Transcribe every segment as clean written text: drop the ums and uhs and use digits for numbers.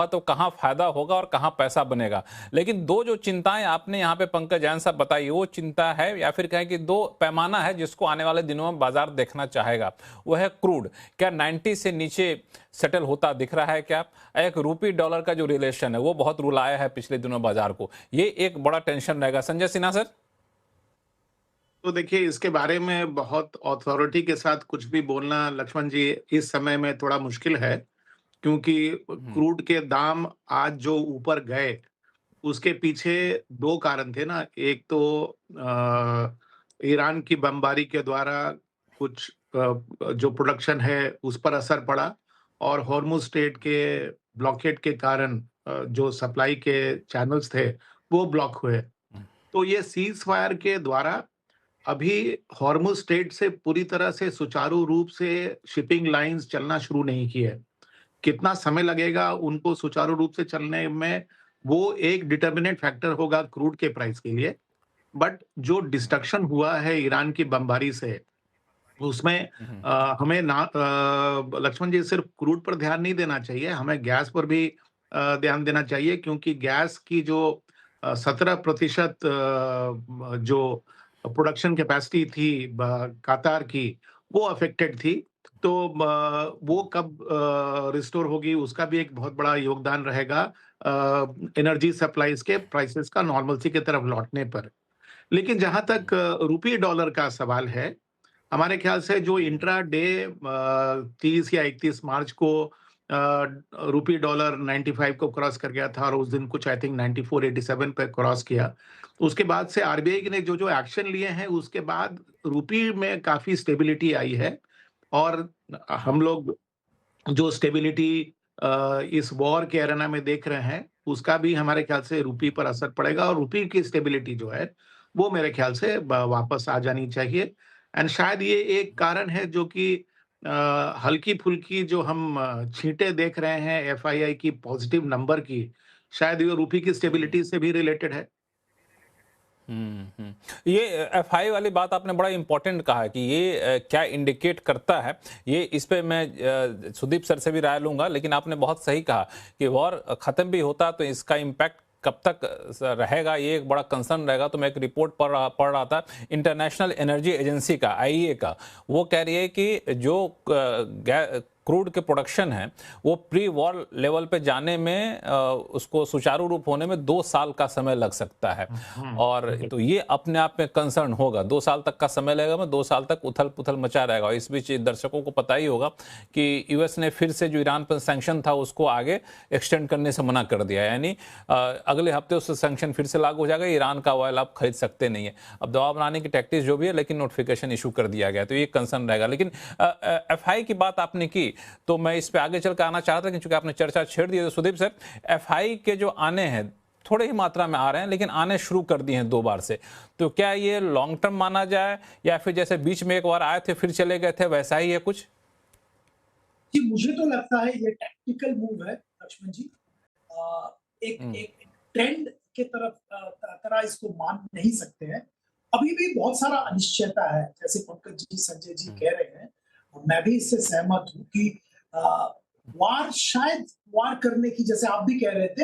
तो कहाँ फायदा होगा और कहाँ पैसा बनेगा। लेकिन दो जो चिंताएं आपने यहाँ पे पंकज जैन साहब बताई, वो चिंता है या फिर कहें कि दो पैमाना है जिसको आने वाले दिनों में बाजार देखना चाहेगा। वो है क्रूड, क्या 90 से नीचे सेटल होता दिख रहा है क्या? एक रूपी डॉलर का जो रिलेशन है वो बहुत रुलाया है पिछले दिनों बाजार को, ये एक बड़ा टेंशन रहेगा। संजय सिन्हा सर। तो देखिए, इसके बारे में बहुत अथॉरिटी के साथ कुछ भी बोलना लक्ष्मण जी इस समय में थोड़ा मुश्किल है, क्योंकि हम्म। क्रूड के दाम आज जो ऊपर गए, उसके पीछे 2 कारण थे ना। एक तो ईरान की बमबारी के द्वारा कुछ जो प्रोडक्शन है उस पर असर पड़ा, और हॉर्मुज़ स्ट्रेट के ब्लॉकेड के कारण जो सप्लाई के चैनल्स थे, वो ब्लॉक हुए। तो ये सीज़ फायर के द्वारा अभी हॉर्मुज़ स्ट्रेट से पूरी तरह से सुचारू रूप से शिपिंग लाइन्स चलना शुरू नहीं की है। कितना समय लगेगा उनको सुचारू रूप से चलने में, वो एक डिटर्मिनेंट फैक्टर होगा क्रूड के प्राइस के लिए। बट जो डिस्ट्रक्शन हुआ है ईरान की बमबारी से, उसमें हमें ना लक्ष्मण जी, सिर्फ क्रूड पर ध्यान नहीं देना चाहिए, हमें गैस पर भी ध्यान देना चाहिए, क्योंकि गैस की जो 17% जो प्रोडक्शन कैपेसिटी थी कतार की, वो अफेक्टेड थी। तो वो कब रिस्टोर होगी, उसका भी एक बहुत बड़ा योगदान रहेगा एनर्जी सप्लाईज के प्राइसेस का नॉर्मलसी की तरफ लौटने पर। लेकिन जहां तक रुपये डॉलर का सवाल है, हमारे ख्याल से जो इंट्रा डे 30 या 31 मार्च को रुपये डॉलर 95 को क्रॉस कर गया था, और उस दिन कुछ आई थिंक 94 87 पे क्रॉस किया। उसके बाद से आरबीआई ने जो जो एक्शन लिए हैं, उसके बाद रुपये में काफी स्टेबिलिटी आई है। और हम लोग जो स्टेबिलिटी इस वॉर के एरेना में देख रहे हैं, उसका भी हमारे ख्याल से रुपये पर असर पड़ेगा, और रुपये की स्टेबिलिटी जो है, वो मेरे ख्याल से वापस आ जानी चाहिए। एंड शायद ये एक कारण है जो कि हल्की-फुल्की जो हम छींटे देख रहे हैं एफआईआई की पॉजिटिव नंबर की, शायद ये रुपये की स्टेबिलिटी से भी रिलेटेड है। ये एफआई वाली बात आपने बड़ा इंपॉर्टेंट कहा है कि ये क्या इंडिकेट करता है। ये इस पे मैं सुदीप सर से भी राय लूंगा, लेकिन आपने बहुत सही कहा कि वॉर खत्म भी होता तो इसका इम्पैक्ट कब तक रहेगा, ये एक बड़ा कंसर्न रहेगा। तो मैं एक रिपोर्ट पढ़ रहा था इंटरनेशनल एनर्जी एजेंसी का, आईईए का। वो कह रही है कि जो क्रूड के प्रोडक्शन है वो प्री वॉर लेवल पे जाने में उसको सुचारू रूप होने में 2 साल का समय लग सकता है। और बिल्कुल। तो ये अपने आप में कंसर्न होगा, 2 साल तक का समय लगेगा, में 2 साल तक उथल पुथल मचा रहेगा। इस बीच दर्शकों को पता ही होगा कि यूएस ने फिर से जो ईरान पर सैंक्शन था उसको आगे एक्सटेंड करने से मना कर दिया, यानी अगले हफ्ते उससे सैंक्शन फिर से लागू हो जाएगा, ईरान का ऑयल आप खरीद सकते नहीं है। अब दबाव बनाने की टैक्टिस जो भी है, लेकिन नोटिफिकेशन इशू कर दिया गया, तो ये कंसर्न रहेगा। लेकिन एफआई की बात आपने की तो मैं इस पे आगे चल कर आना चाहता, क्योंकि आपने चर्चा छेड़ दी है। तो सुदीप सर, एफआई के जो आने हैं थोड़े ही मात्रा में आ रहे हैं, लेकिन आने शुरू कर दिए हैं 2 बार से, तो क्या ये लॉन्ग टर्म माना जाए या फिर जैसे बीच में एक बार आए थे फिर चले गए थे, वैसा ही है कुछ? जी, मुझे तो लगता है ये टैक्टिकल मूव है लक्ष्मण जी। एक हम्म। एक ट्रेंड के तरह इसको मान नहीं सकते हैं। अभी भी बहुत सारा अनिश्चयता है, जैसे पंकज जी, संजय जी हम्म। कह रहे हैं, और मैं भी इससे सहमत हूँ कि अ, शायद वार करने की, जैसे आप भी कह रहे थे,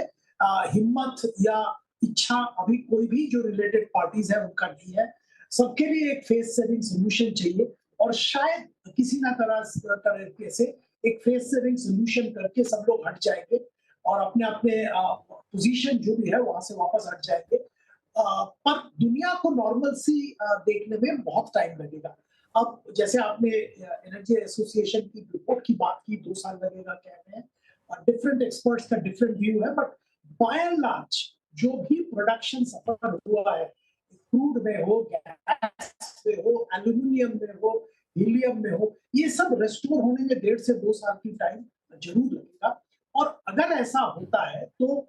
हिम्मत या इच्छा अभी कोई भी जो रिलेटेड पार्टीज है उनका नहीं है। सबके लिए एक फेस सेविंग सोल्यूशन चाहिए, और शायद किसी ना तरीके से एक फेस सेविंग सोल्यूशन करके सब लोग हट जाएंगे, और अपने अपने पोजीशन जो भी है वहां से वापस हट जाएंगे। पर दुनिया को नॉर्मल सी देखने में बहुत टाइम लगेगा। अब जैसे आपने एनर्जी एसोसिएशन की रिपोर्ट की बात की, 2 साल लगेगा कह रहे हैं। डिफरेंट एक्सपर्ट्स का डिफरेंट व्यू है, बट बाय एंड लार्ज जो भी प्रोडक्शन सफर हुआ है, क्रूड में हो, गैस में हो, एल्यूमिनियम में हो, हीलियम में हो, ये सब रेस्टोर होने में 1.5 से 2 साल की टाइम जरूर लगेगा। और अगर ऐसा होता है तो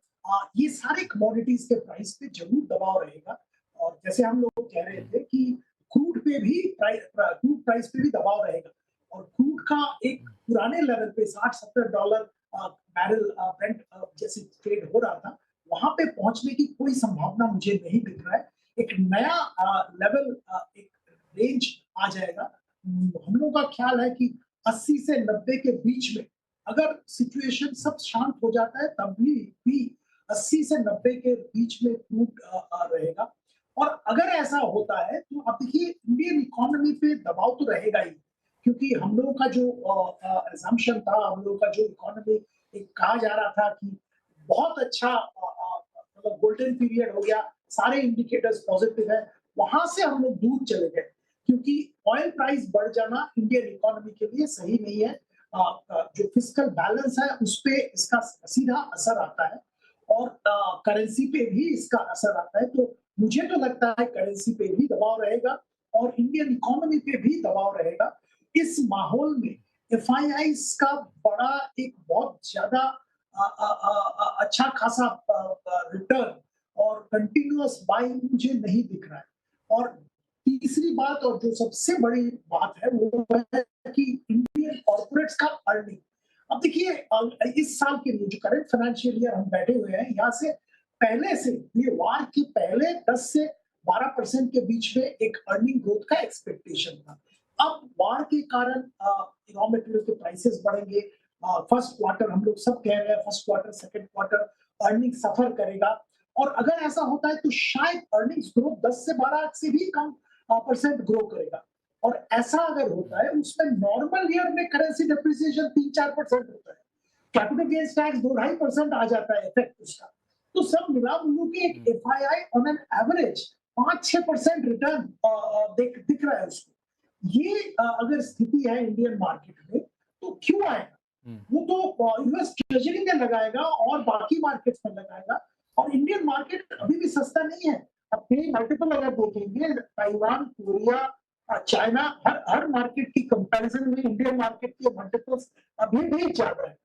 ये सारे कमोडिटीज के प्राइस पे जरूर दबाव रहेगा। और जैसे हम लोग कह रहे थे कि क्रूड प्राइस पे भी दबाव रहेगा, और क्रूड का एक पुराने लेवल पे $60-70 बैरल ब्रेंट जैसे ट्रेड हो रहा था, वहां पे पहुंचने की कोई संभावना मुझे नहीं दिख रहा है। एक नया लेवल, एक रेंज आ जाएगा। हम लोगों का ख्याल है कि 80 से 90 के बीच में अगर सिचुएशन सब शांत हो जाता है तब भी 80 से 90 के बीच में क्रूड रहेगा। और अगर ऐसा होता है तो अब देखिए इंडियन इकोनॉमी पे दबाव तो रहेगा ही, क्योंकि हम लोगों का जो assumption था, हम लोगों का जो इकोनॉमी एक कहा जा रहा था कि बहुत अच्छा मतलब गोल्डन पीरियड हो गया, सारे इंडिकेटर्स पॉजिटिव है, वहां से हम लोग दूर चले गए, क्योंकि ऑयल प्राइस बढ़ जाना इंडियन इकोनॉमी के लिए सही नहीं है। जो फिस्कल बैलेंस है उस पे इसका सीधा असर आता है और करेंसी पे भी इसका असर आता है। तो मुझे तो लगता है करेंसी पे भी दबाव रहेगा और इंडियन इकोनॉमी पे भी दबाव रहेगा। इस माहौल में एफआईआईस का बड़ा एक बहुत ज्यादा अच्छा खासा रिटर्न और कंटिन्यूअस बाइंग मुझे नहीं दिख रहा है। और तीसरी बात और जो सबसे बड़ी बात है वो है कि इंडियन कॉर्पोरेट्स का अर्निंग। अब देखिए इस साल के लिए जो करंट फाइनेंशियल ईयर हम बैठे हुए हैं, यहाँ से पहले से ये वार के पहले 10 से 12% के बीच में एक अर्निंग ग्रोथ का एक्सपेक्टेशन था। अब वार के कारण रॉ मटेरियल के प्राइसेस बढ़ेंगे। फर्स्ट क्वार्टर हम लोग सब कह रहे हैं, first quarter second quarter earning suffer करेगा और अगर ऐसा होता है तो शायद अर्निंग्स ग्रोथ 10 से 12 से भी कम परसेंट ग्रो करेगा। और ऐसा अगर होता है उसमें नॉर्मल ईयर में करेंसी डिप्रिसिएशन 3-4% होता है, कैपिटल गेन्स टैक्स 2-2.5% आ जाता है इफेक्ट उसका। तो सब मिला मिलू के एक FII on an average 5-6% return दिख रहा है उसको। ये अगर स्थिति है इंडियन मार्केट में तो क्यों आएगा? वो तो यूएस ट्रेजरी में लगाएगा और बाकी मार्केट्स में लगाएगा और इंडियन मार्केट अभी भी सस्ता नहीं है। अब मल्टीपल अगर देखेंगे ताइवान, कोरिया, चाइना, हर मार्केट की कंपैरिजन में इंडियन मार्केट के मल्टीपल्स अभी भी ज्यादा है।